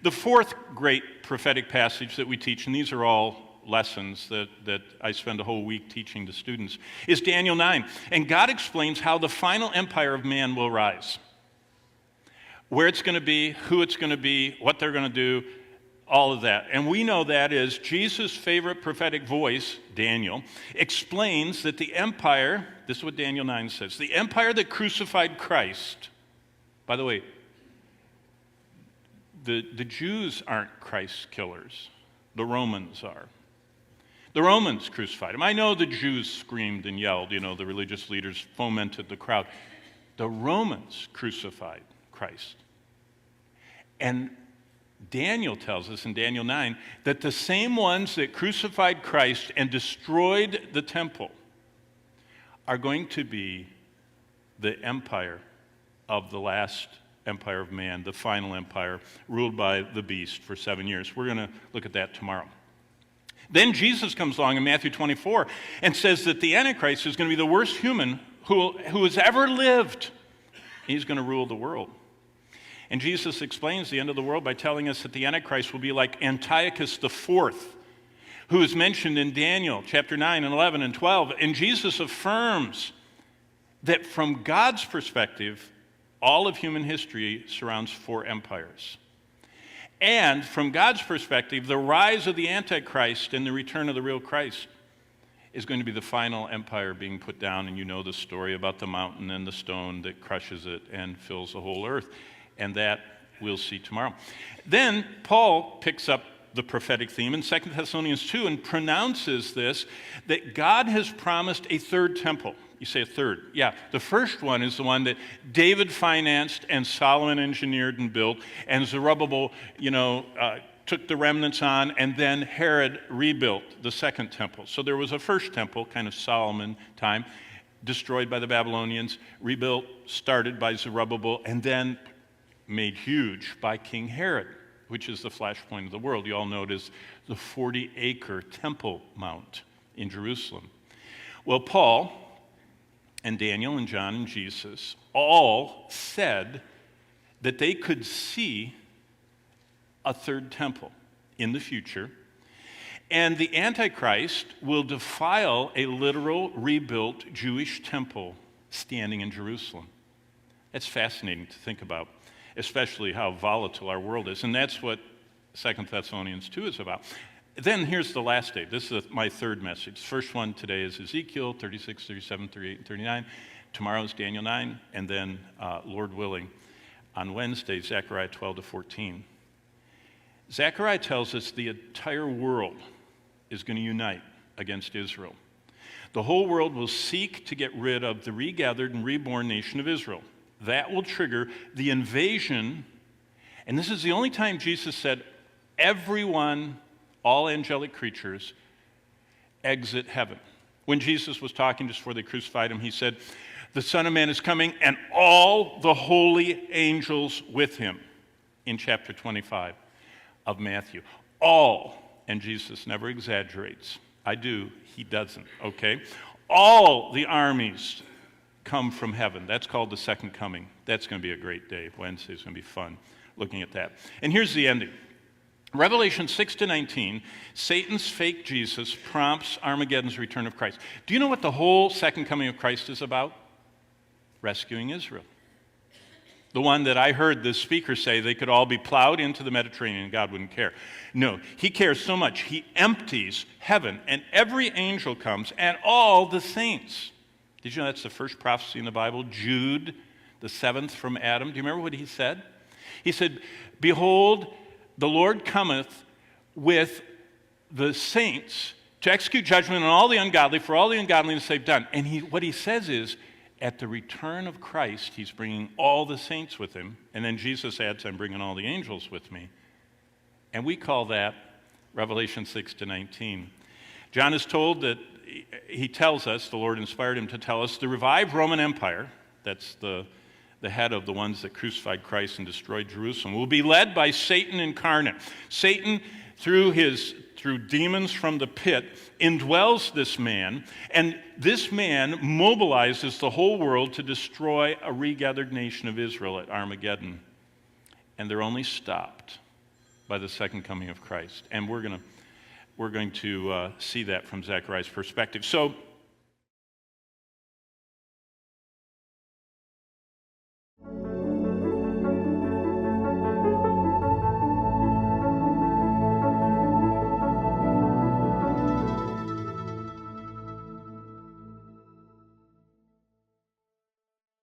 The fourth great prophetic passage that we teach, and these are all lessons that I spend a whole week teaching to students, is Daniel 9. And God explains how the final empire of man will rise. Where it's going to be, who it's going to be, what they're going to do, all of that. And we know that is Jesus' favorite prophetic voice, Daniel, explains that the empire, this is what Daniel 9 says, the empire that crucified Christ, by the way, the Jews aren't Christ killers. The Romans are. The Romans crucified him. I know the Jews screamed and yelled, the religious leaders fomented the crowd. The Romans crucified Christ. And Daniel tells us in Daniel 9 that the same ones that crucified Christ and destroyed the temple are going to be the empire of the last empire of man, the final empire, ruled by the beast for 7 years. We're going to look at that tomorrow. Then Jesus comes along in Matthew 24 and says that the Antichrist is going to be the worst human who has ever lived. He's going to rule the world. And Jesus explains the end of the world by telling us that the Antichrist will be like Antiochus IV, who is mentioned in Daniel chapter 9 and 11 and 12. And Jesus affirms that from God's perspective, all of human history surrounds 4 empires. And from God's perspective, the rise of the Antichrist and the return of the real Christ is going to be the final empire being put down. And you know the story about the mountain and the stone that crushes it and fills the whole earth. And that we'll see tomorrow. Then Paul picks up the prophetic theme in 2 Thessalonians 2 and pronounces this, that God has promised a third temple. You say a third. Yeah, the first one is the one that David financed and Solomon engineered and built, and Zerubbabel, took the remnants on, and then Herod rebuilt the second temple. So there was a first temple, kind of Solomon time, destroyed by the Babylonians, rebuilt, started by Zerubbabel, and then made huge by King Herod, which is the flashpoint of the world. You all know it as the 40-acre Temple Mount in Jerusalem. Well, Paul and Daniel and John and Jesus all said that they could see a third temple in the future, and the Antichrist will defile a literal rebuilt Jewish temple standing in Jerusalem. That's fascinating to think about, especially how volatile our world is. And that's what 2 Thessalonians 2 is about. Then here's the last day. This is my third message. First one today is Ezekiel 36, 37, 38, and 39. Tomorrow is Daniel 9. And then, Lord willing, on Wednesday, Zechariah 12 to 14. Zechariah tells us the entire world is going to unite against Israel. The whole world will seek to get rid of the regathered and reborn nation of Israel. That will trigger the invasion, and this is the only time Jesus said, everyone, all angelic creatures, exit heaven. When Jesus was talking just before they crucified him, he said, the Son of Man is coming, and all the holy angels with him, in chapter 25 of Matthew. All, and Jesus never exaggerates. I do, he doesn't, okay? All the armies come from heaven. That's called the second coming. That's going to be a great day. Wednesday's going to be fun looking at that. And here's the ending. Revelation 6 to 19, Satan's fake Jesus prompts Armageddon's return of Christ. Do you know what the whole second coming of Christ is about? Rescuing Israel. The one that I heard the speaker say they could all be plowed into the Mediterranean and God wouldn't care. No, he cares so much, he empties heaven and every angel comes and all the saints. Did you know that's the first prophecy in the Bible? Jude, the seventh from Adam. Do you remember what he said? He said, behold, the Lord cometh with the saints to execute judgment on all the ungodly for all the ungodliness they've done. And what he says is, at the return of Christ, he's bringing all the saints with him. And then Jesus adds, I'm bringing all the angels with me. And we call that Revelation 6 to 19. John is told that he tells us, the Lord inspired him to tell us, the revived Roman Empire, that's the head of the ones that crucified Christ and destroyed Jerusalem, will be led by Satan incarnate. Satan, through demons from the pit, indwells this man, and this man mobilizes the whole world to destroy a regathered nation of Israel at Armageddon. And they're only stopped by the second coming of Christ. And we're going to see that from Zechariah's perspective. So